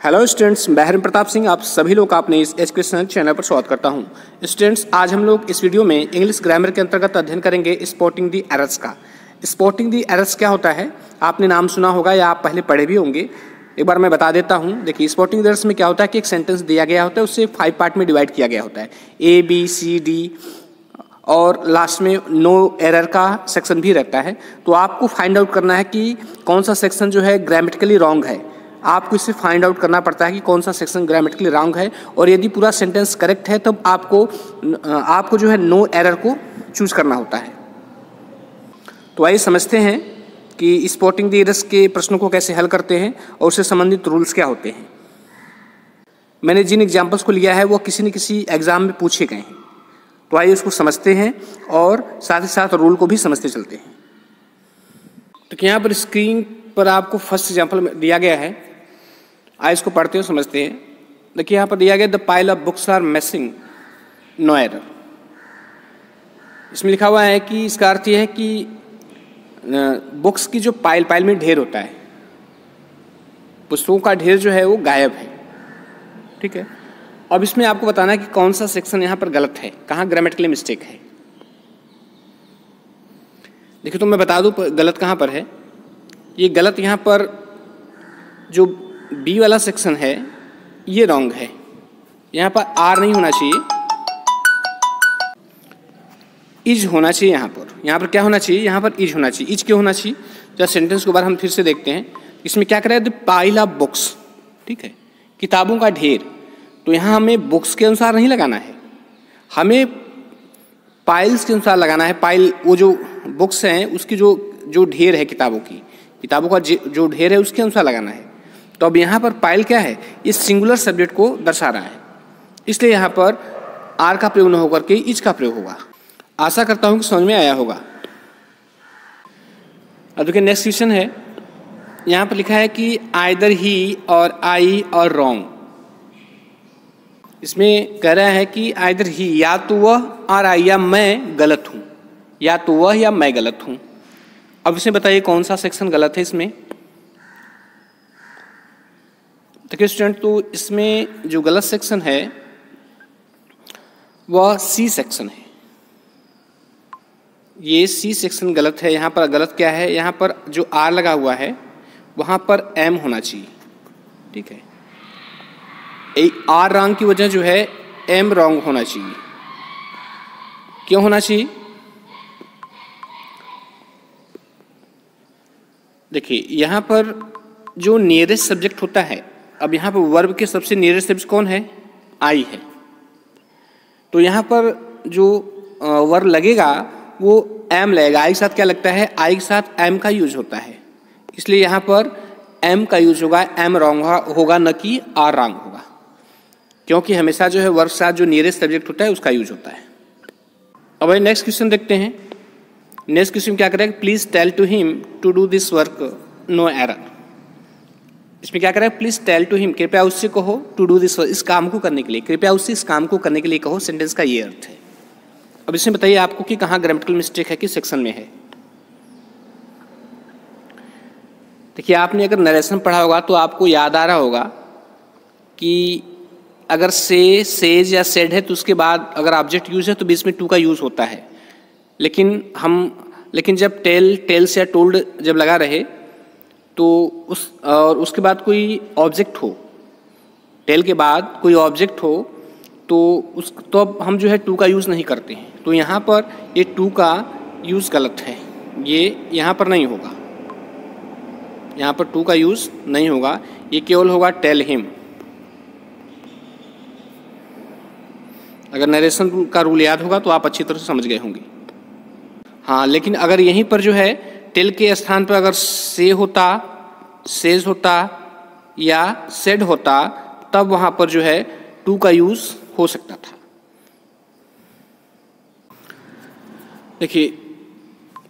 Hello students, मैं हरिम प्रताप सिंह आप सभी लोग का अपने इस एजुकेशनल चैनल पर स्वागत करता हूं। स्टूडेंट्स, आज हम लोग इस वीडियो में इंग्लिश ग्रामर के अंतर्गत अध्ययन करेंगे स्पॉटिंग दी एरर्स का। स्पॉटिंग दी एरर्स क्या होता है, आपने नाम सुना होगा या आप पहले पढ़े भी होंगे। एक बार मैं बता देता हूं। देखिए, स्पॉटिंग दी एरर्स में क्या होता है कि एक सेंटेंस दिया गया होता है, उससे 5 पार्ट में डिवाइड किया गया होता है, ABCD, और लास्ट में नो एरर का सेक्शन भी रहता है। तो आपको फाइंड आउट करना है कि कौन सा सेक्शन जो है ग्रामेटिकली रॉन्ग है। आपको इससे फाइंड आउट करना पड़ता है कि कौन सा सेक्शन ग्रामेटिकली रॉन्ग है, और यदि पूरा सेंटेंस करेक्ट है तब आपको जो है नो एरर को चूज करना होता है। तो आइए समझते हैं कि स्पॉटिंग द एरर्स के प्रश्नों को कैसे हल करते हैं और उससे संबंधित रूल्स क्या होते हैं। मैंने जिन एग्जाम्पल्स को लिया है वो किसी न किसी एग्जाम में पूछे गए हैं। तो आइए उसको समझते हैं और साथ ही साथ रूल को भी समझते चलते हैं। तो यहाँ पर स्क्रीन पर आपको फर्स्ट एग्जाम्पल दिया गया है, आइए इसको पढ़ते हो समझते हैं। देखिए यहाँ पर दिया गया the pile of books are missing no error. इसमें लिखा हुआ है कि इसका अर्थ यह है कि बुक्स की जो पाइल में ढेर होता है, पुस्तकों का ढेर जो है वो गायब है। ठीक है, अब इसमें आपको बताना है कि कौन सा सेक्शन यहाँ पर गलत है, कहाँ ग्रामेटिकली मिस्टेक है। देखिए, तो मैं बता दूँ गलत कहाँ पर है। ये गलत यहाँ पर जो बी वाला सेक्शन है ये रॉन्ग है। यहाँ पर आर नहीं होना चाहिए, इज होना चाहिए। यहाँ पर क्या होना चाहिए, यहाँ पर इज होना चाहिए। इज क्यों होना चाहिए, जब सेंटेंस को बार हम फिर से देखते हैं। इसमें क्या करें, द पाइल ऑफ बुक्स, ठीक है, किताबों का ढेर। तो यहाँ हमें बुक्स के अनुसार नहीं लगाना है, हमें पाइल्स के अनुसार लगाना है। पाइल वो जो बुक्स हैं उसकी जो ढेर है, किताबों का जो ढेर है उसके अनुसार लगाना है। तो अब यहाँ पर पाइल क्या है, इस सिंगुलर सब्जेक्ट को दर्शा रहा है, इसलिए यहाँ पर आर का प्रयोग न होकर के इज का प्रयोग होगा। आशा करता हूँ कि समझ में आया होगा। अब देखिए नेक्स्ट क्वेश्चन है, यहाँ पर लिखा है कि आइदर ही और आई और रॉन्ग। इसमें कह रहा है कि आइदर ही, या तो वह, और आई या मैं गलत हूँ, या तो वह या मैं गलत हूँ। अब इसमें बताइए कौन सा सेक्शन गलत है इसमें। देखिए स्टूडेंट, तो इसमें जो गलत सेक्शन है वह सी सेक्शन है। ये सी सेक्शन गलत है। यहाँ पर गलत क्या है, यहाँ पर जो आर लगा हुआ है वहाँ पर एम होना चाहिए। ठीक है, आर रॉन्ग की वजह जो है एम रॉन्ग होना चाहिए। क्यों होना चाहिए, देखिए यहाँ पर जो नियरेस्ट सब्जेक्ट होता है, अब यहाँ पर वर्ब के सबसे नियरेस्ट सब्जेक्ट कौन है, आई है। तो यहाँ पर जो वर्ब लगेगा वो एम लगेगा। आई के साथ क्या लगता है, आई के साथ एम का यूज होता है, इसलिए यहाँ पर एम का यूज होगा। एम रॉन्ग होगा, न कि आर रॉन्ग होगा, क्योंकि हमेशा जो है वर्ब के साथ जो नियरेस्ट सब्जेक्ट होता है उसका यूज होता है। अब भाई नेक्स्ट क्वेश्चन देखते हैं। नेक्स्ट क्वेश्चन क्या करेगा, please tell to him to do this work no error. इसमें क्या करेगा, प्लीज टेल टू हिम, कृपया उससे कहो, टू डू दिस वर्क, इस काम को करने के लिए, कृपया उससे इस काम को करने के लिए कहो। सेंटेंस का ये अर्थ है। अब इसमें बताइए आपको कि कहाँ ग्रामेटिकल मिस्टेक है, किस सेक्शन में है। देखिए, आपने अगर नरेशन पढ़ा होगा तो आपको याद आ रहा होगा कि अगर सेज या सेड है तो उसके बाद अगर ऑब्जेक्ट यूज है तो बीच में टू का यूज होता है। लेकिन जब टेल्स या टोल्ड जब लगा रहे तो उसके बाद कोई ऑब्जेक्ट हो, टेल के बाद कोई ऑब्जेक्ट हो तो अब हम जो है टू का यूज़ नहीं करते हैं। तो यहाँ पर ये टू का यूज़ गलत है, ये यहाँ पर नहीं होगा। यहाँ पर टू का यूज़ नहीं होगा, ये केवल होगा टेल हिम। अगर नरेशन का रूल याद होगा तो आप अच्छी तरह से समझ गए होंगे। हाँ, लेकिन अगर यहीं पर जो है टेल के स्थान पर अगर से होता, सेज होता या सेड होता, तब वहाँ पर जो है टू का यूज़ हो सकता था। देखिए,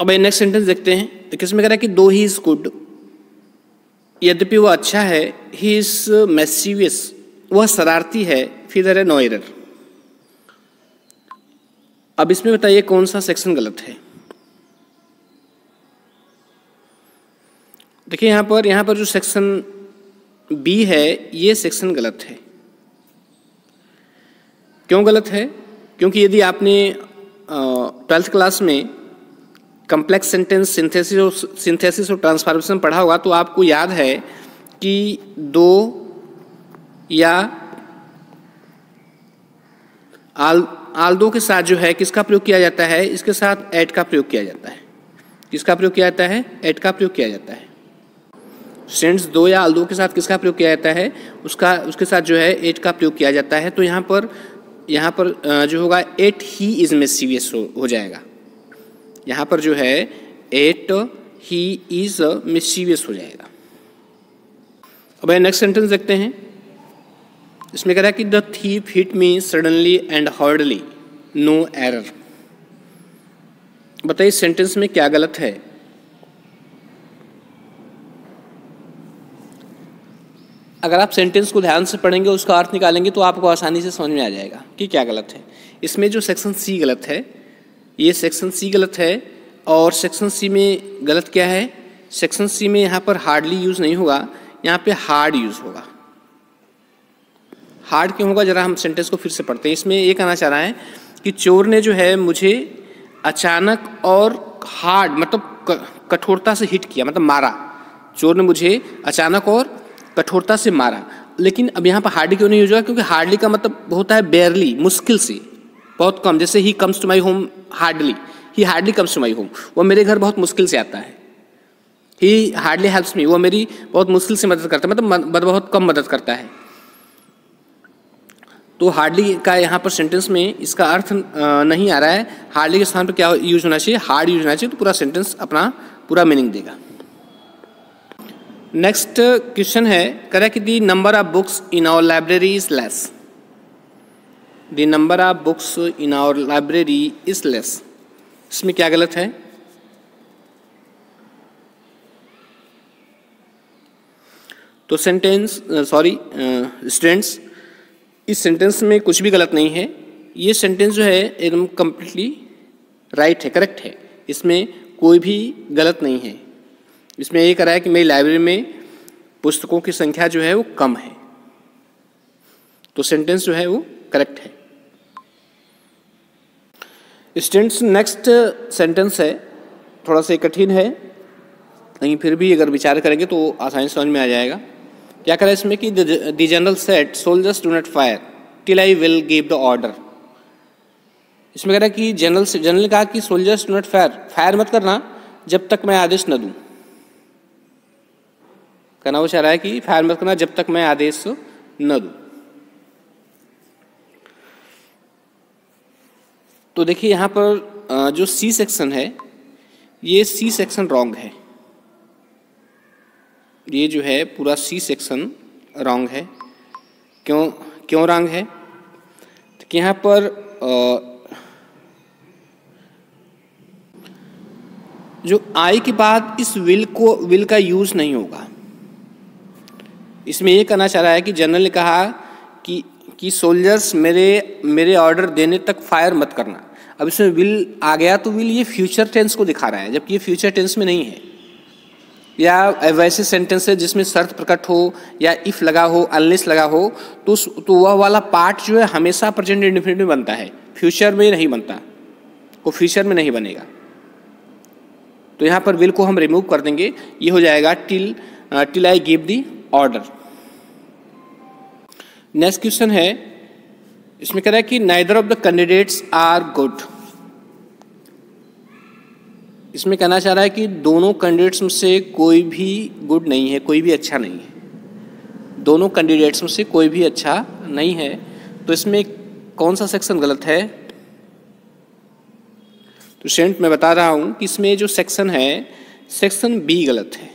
अब नेक्स्ट सेंटेंस देखते हैं। तो किसमें कह रहा है कि दो ही इज गुड, यद्यपि वह अच्छा है, ही इज मिस्चीवियस, वह शरारती है, फिर देयर इज नो एरर। अब इसमें बताइए कौन सा सेक्शन गलत है। देखिए यहाँ पर जो सेक्शन बी है ये सेक्शन गलत है। क्यों गलत है? क्योंकि यदि आपने 12th क्लास में कम्प्लेक्स सेंटेंस सिंथेसिस और ट्रांसफॉर्मेशन पढ़ा होगा तो आपको याद है कि दो या आल दो के साथ जो है किसका प्रयोग किया जाता है? इसके साथ एट का प्रयोग किया जाता है। किसका प्रयोग किया जाता है? एट का प्रयोग किया जाता है। स्टूडेंट्स, दो या आल दो के साथ किसका प्रयोग किया जाता है? उसके साथ जो है एट का प्रयोग किया जाता है। तो यहाँ पर जो होगा एट ही इज मिस्चीवियस हो जाएगा। यहाँ पर जो है एट ही इज मिस्चीवियस हो जाएगा। अब नेक्स्ट सेंटेंस देखते हैं। इसमें कह रहा है कि the thief hit me suddenly and hardly, no error. बताइए इस सेंटेंस में क्या गलत है? अगर आप सेंटेंस को ध्यान से पढ़ेंगे, उसका अर्थ निकालेंगे तो आपको आसानी से समझ में आ जाएगा कि क्या गलत है। इसमें जो सेक्शन सी गलत है, ये सेक्शन सी गलत है। और सेक्शन सी में गलत क्या है? सेक्शन सी में यहाँ पर हार्डली यूज़ नहीं होगा, यहाँ पे हार्ड यूज़ होगा। हार्ड क्यों होगा? जरा हम सेंटेंस को फिर से पढ़ते हैं। इसमें ये कहना चाह रहा है कि चोर ने जो है मुझे अचानक और हार्ड मतलब कठोरता से हिट किया, मतलब मारा। चोर ने मुझे अचानक और कठोरता से मारा। लेकिन अब यहाँ पर हार्डली क्यों नहीं यूज हुआ? क्योंकि हार्डली का मतलब होता है बेयरली, मुश्किल से, बहुत कम। जैसे ही comes to my home hardly, he hardly comes to my home, वो मेरे घर बहुत मुश्किल से आता है। ही हार्डली हेल्प्स मी, वो मेरी बहुत मुश्किल से मदद करता है, मतलब बहुत कम मदद करता है। तो हार्डली का यहाँ पर सेंटेंस में इसका अर्थ नहीं आ रहा है। हार्डली के स्थान पर क्या यूज होना चाहिए? हार्ड यूज होना चाहिए, तो पूरा सेंटेंस अपना पूरा मीनिंग देगा। नेक्स्ट क्वेश्चन है, कह रहा है कि the number of books in our library is less. The number of books in our library is less. इसमें क्या गलत है? तो स्टूडेंट्स, इस सेंटेंस में कुछ भी गलत नहीं है। ये सेंटेंस जो है एकदम कम्प्लीटली राइट है, करेक्ट है। इसमें कोई भी गलत नहीं है। इसमें ये कह रहा है कि मेरी लाइब्रेरी में पुस्तकों की संख्या जो है वो कम है। तो सेंटेंस जो है वो करेक्ट है। स्टूडेंट्स, नेक्स्ट सेंटेंस है, थोड़ा सा कठिन है, लेकिन फिर भी अगर विचार करेंगे तो आसानी समझ में आ जाएगा। क्या कह रहा है इसमें कि the general said soldiers do not fire till I will give the order. इसमें कह रहा है कि जनरल ने कहा कि सोल्जर्स डू नॉट फायर मत करना जब तक मैं आदेश न दूं। कहना वो चाह रहा है कि फायर मत करना जब तक मैं आदेश न दूं। तो देखिए यहाँ पर जो सी सेक्शन है, ये सी सेक्शन रॉन्ग है। ये जो है पूरा सी सेक्शन रॉन्ग है। क्यों रॉन्ग है? तो यहाँ पर जो आई के बाद इस विल का यूज नहीं होगा। इसमें ये कहना चाह रहा है कि जनरल ने कहा कि सोल्जर्स मेरे ऑर्डर देने तक फायर मत करना। अब इसमें विल आ गया तो विल ये फ्यूचर टेंस को दिखा रहा है, जबकि ये फ्यूचर टेंस में नहीं है। या वैसे सेंटेंस है जिसमें शर्त प्रकट हो या इफ लगा हो, अनलेस लगा हो, तो वह वाला पार्ट जो है हमेशा प्रेजेंट इंडेफिनिट में बनता है, फ्यूचर में नहीं बनता, वो फ्यूचर में नहीं बनेगा। तो यहाँ पर विल को हम रिमूव कर देंगे, ये हो जाएगा till I give the order. Next question है, इसमें कह रहा है कि neither of the candidates are good. इसमें कहना चाह रहा है कि दोनों कैंडिडेट्स में से कोई भी गुड नहीं है, कोई भी अच्छा नहीं है। दोनों कैंडिडेट्स में से कोई भी अच्छा नहीं है। तो इसमें कौन सा सेक्शन गलत है? तो स्टूडेंट मैं बता रहा हूं कि इसमें जो सेक्शन है, सेक्शन बी गलत है।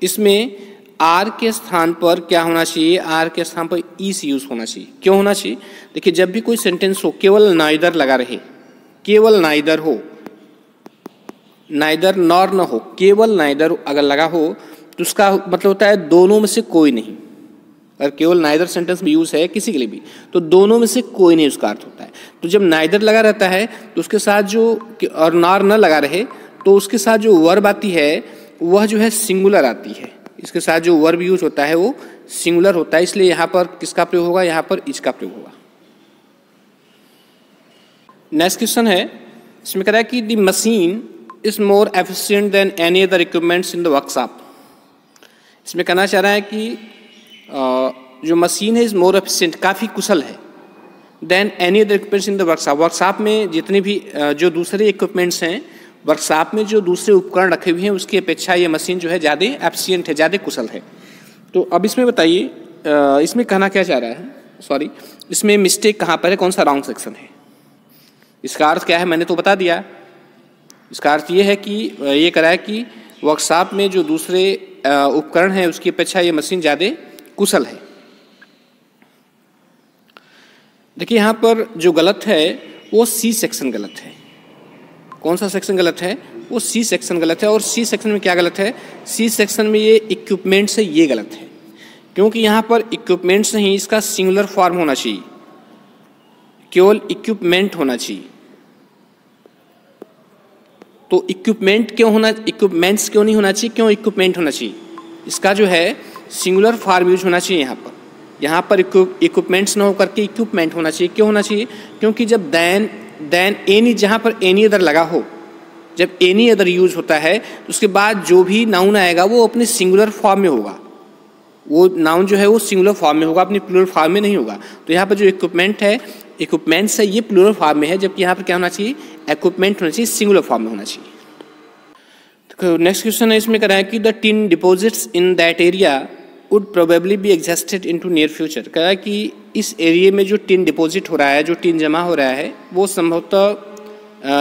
इसमें आर के स्थान पर क्या होना चाहिए? आर के स्थान पर इज यूज होना चाहिए। क्यों होना चाहिए? देखिए, जब भी कोई सेंटेंस हो, केवल नाइदर लगा रहे, केवल नाइदर हो, नाइदर नॉर न हो, केवल नाइदर अगर लगा हो तो उसका मतलब होता है दोनों में से कोई नहीं। अगर केवल नाइदर सेंटेंस में यूज है किसी के लिए भी, तो दोनों में से कोई नहीं उसका अर्थ होता है। तो जब नाइदर लगा रहता है तो उसके साथ जो, और नॉर न लगा रहे, तो उसके साथ जो वर्ब आती है वह जो है सिंगुलर आती है। इसके साथ जो वर्ब यूज होता है वो सिंगुलर होता है, इसलिए यहाँ पर किसका प्रयोग होगा, यहाँ पर इज का प्रयोग होगा। नेक्स्ट क्वेश्चन है, इसमें कह रहा है कि the machine is more efficient then any other equipments in the workshop. इसमें कहना चाह रहा है कि जो मशीन है इज मोर एफिशिएंट, काफ़ी कुशल है, then any other equipments in the workshop. Workshop में जितने भी जो दूसरे इक्विपमेंट्स हैं, वर्कशॉप में जो दूसरे उपकरण रखे हुए हैं उसकी अपेक्षा ये मशीन जो है ज़्यादा एफिशिएंट है, ज़्यादा कुशल है। तो अब इसमें बताइए इसमें कहना क्या चाह रहा है, सॉरी इसमें मिस्टेक कहाँ पर है, कौन सा रॉन्ग सेक्शन है। इसका अर्थ क्या है मैंने तो बता दिया। इसका अर्थ ये है कि ये कह रहा है कि वर्कशॉप में जो दूसरे उपकरण हैं उसकी अपेक्षा ये मशीन ज़्यादा कुशल है। देखिए यहाँ पर जो गलत है वो सी सेक्शन गलत है। कौन सा सेक्शन गलत है, वो सी सेक्शन गलत है। और सी सेक्शन में क्या गलत है, सी सेक्शन में ये इक्विपमेंट्स है, ये गलत है, क्योंकि यहाँ पर इक्विपमेंट्स नहीं, इसका सिंगुलर फॉर्म होना चाहिए, केवल इक्विपमेंट होना चाहिए। तो इक्विपमेंट क्यों होना, इक्विपमेंट्स क्यों नहीं होना चाहिए, क्यों इक्विपमेंट होना चाहिए, इसका जो है सिंगुलर फॉर्म यूज होना चाहिए। यहाँ पर इक्विपमेंट्स ना होकर के इक्विपमेंट होना चाहिए। क्यों होना चाहिए, क्योंकि जब देन एनी, जहाँ पर एनी अदर लगा हो, जब एनी अदर यूज होता है तो उसके बाद जो भी नाउन आएगा वो अपने सिंगुलर फॉर्म में होगा, वो नाउन जो है वो सिंगुलर फॉर्म में होगा, अपनी प्लूरल फॉर्म में नहीं होगा। तो यहाँ पर जो इक्विपमेंट है, इक्विपमेंट्स है, ये प्लूरल फॉर्म में है, जबकि यहाँ पर क्या होना चाहिए, इक्विपमेंट होना चाहिए, सिंगुलर फॉर्म में होना चाहिए। तो नेक्स्ट क्वेश्चन है, इसमें कह रहा है कि the tin deposits in that area would probably be existed in to near future. कह रहा है कि इस एरिया में जो टिन डिपॉजिट हो रहा है, जो टिन जमा हो रहा है, वो संभवतः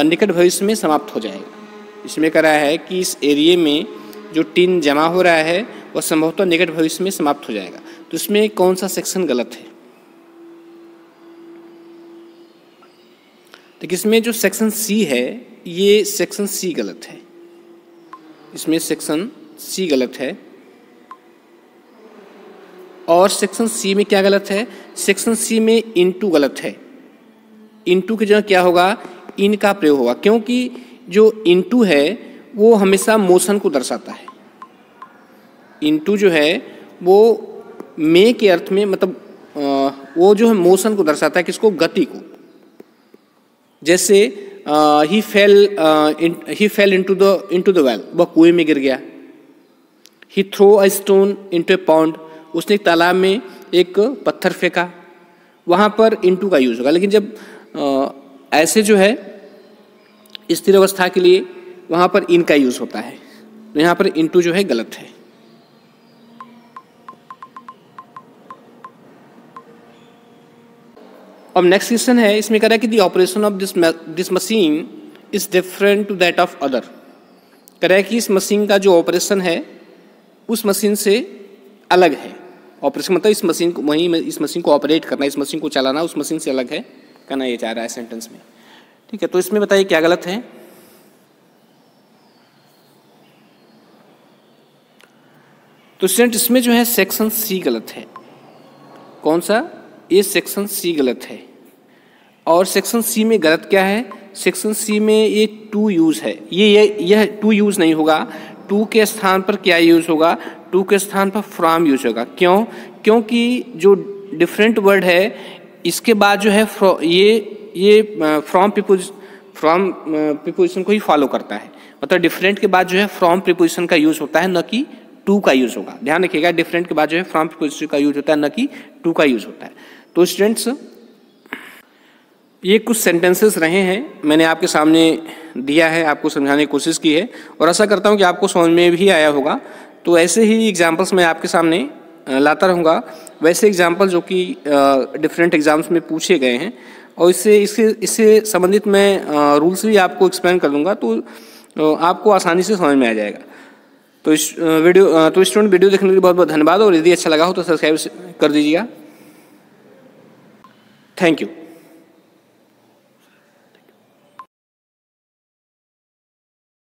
निकट भविष्य में समाप्त हो जाएगा। इसमें कह रहा है कि इस एरिया में जो टिन जमा हो रहा है वह संभवतः निकट भविष्य में समाप्त हो जाएगा। तो इसमें कौन सा सेक्शन गलत है, देखिए इसमें जो सेक्शन सी है, ये सेक्शन सी गलत है, इसमें सेक्शन सी गलत है। और सेक्शन सी में क्या गलत है, सेक्शन सी में इनटू गलत है। इनटू की जगह क्या होगा, इन का प्रयोग होगा, क्योंकि जो इनटू है वो हमेशा मोशन को दर्शाता है। इनटू जो है वो मे के अर्थ में, मतलब वो जो है मोशन को दर्शाता है, किसको, गति को। जैसे ही फेल इनटू द वेल, वह कुएं में गिर गया। He throw a stone into a pond, उसने एक तालाब में एक पत्थर फेंका, वहाँ पर इनटू का यूज होगा। लेकिन जब ऐसे जो है स्थिर अवस्था के लिए वहाँ पर इन का यूज होता है, तो यहाँ पर इनटू जो है गलत है। अब नेक्स्ट क्वेश्चन है, इसमें कह रहा है कि the operation of this machine is different to that of other. कह रहा है कि इस मशीन का जो ऑपरेशन है उस मशीन से अलग है। ऑपरेशन मतलब इस मशीन को, वहीं इस मशीन को ऑपरेट करना, इस मशीन को चलाना उस मशीन से अलग है, कहना ये चाह रहा है सेंटेंस में। ठीक है, तो इसमें बताइए क्या गलत है। तो स्टूडेंट इसमें जो है सेक्शन सी गलत है। कौन सा, ये सेक्शन सी गलत है। और सेक्शन सी में गलत क्या है, सेक्शन सी में ये टू यूज है, यह टू यूज नहीं होगा। टू के स्थान पर क्या यूज होगा, टू के स्थान पर फ्रॉम यूज होगा। क्यों, क्योंकि जो डिफरेंट वर्ड है इसके बाद जो है ये फ्रॉम प्रीपोजिशन को ही फॉलो करता है। मतलब डिफरेंट के बाद जो है फ्रॉम प्रीपोजिशन का यूज होता है, न कि टू का यूज होगा। ध्यान रखिएगा, डिफरेंट के बाद जो है फ्रॉम प्रीपोजिशन का यूज होता है, न कि टू का यूज होता है। तो स्टूडेंट्स ये कुछ सेंटेंसेस रहे हैं, मैंने आपके सामने दिया है, आपको समझाने की कोशिश की है, और आशा करता हूँ कि आपको समझ में भी आया होगा। तो ऐसे ही एग्जाम्पल्स मैं आपके सामने लाता रहूँगा, वैसे एग्जाम्पल जो कि डिफरेंट एग्जाम्स में पूछे गए हैं, और इससे संबंधित मैं रूल्स भी आपको एक्सप्लेन कर दूँगा, तो आपको आसानी से समझ में आ जाएगा। तो स्टूडेंट वीडियो देखने के लिए बहुत बहुत धन्यवाद, और यदि अच्छा लगा हो तो सब्सक्राइब कर दीजिएगा। Thank you.